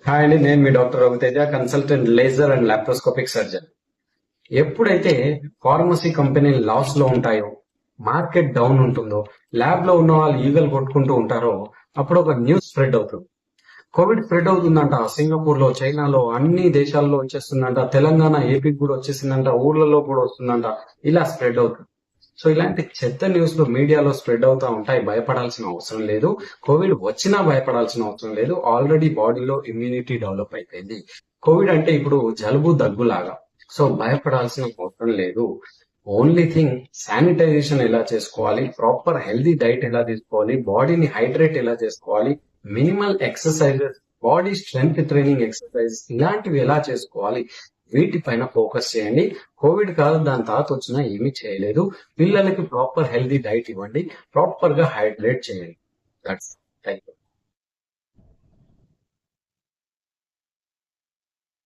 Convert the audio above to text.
Hi అండి, నేను మీ doctor Raviteja, consultant laser and laparoscopic surgeon. ఎప్పుడైతే ఫార్మసీ కంపెనీ లాస్ లో ఉంటాయో, మార్కెట్ డౌన్ ఉంటుందో, ల్యాబ్ లో ఉన్న వాళ్ళు ఈగలు కొట్టుకుంటూ ఉంటారో, అప్పుడు ఒక న్యూస్ స్ప్రెడ్ అవుతుంది. కోవిడ్ స్ప్రెడ్ అవుతుందంట. సింగపూర్ లో, చైనాలో, అన్ని దేశాల్లో వచ్చేస్తుందంట. తెలంగాణ, ఏపీకి కూడా వచ్చేసిందంట. ఊర్లలో కూడా వస్తుందంట. ఇలా స్ప్రెడ్ అవుతుంది. సో ఇలాంటి చెత్త న్యూస్లు మీడియాలో స్ప్రెడ్ అవుతా ఉంటాయి. భయపడాల్సిన అవసరం లేదు. కోవిడ్ వచ్చినా భయపడాల్సిన అవసరం లేదు. ఆల్రెడీ బాడీలో ఇమ్యూనిటీ డెవలప్ అయిపోయింది. కోవిడ్ అంటే ఇప్పుడు జలుబు దగ్గులాగా. సో భయపడాల్సిన అవసరం లేదు. ఓన్లీ థింగ్, శానిటైజేషన్ ఎలా చేసుకోవాలి, ప్రాపర్ హెల్దీ డైట్ ఎలా తీసుకోవాలి, బాడీని హైడ్రేట్ ఎలా చేసుకోవాలి, minimal exercises, body strength training exercise ఇలాంటివి ఎలా చేసుకోవాలి, వీటిపైన ఫోకస్ చేయండి. కోవిడ్ కాదు, దాని తర్వాత వచ్చినా ఏమీ చేయలేదు. పిల్లలకి ప్రాపర్ హెల్దీ డైట్ ఇవ్వండి, ప్రాపర్ గా హైడ్రేట్ చేయండి. That's thank you.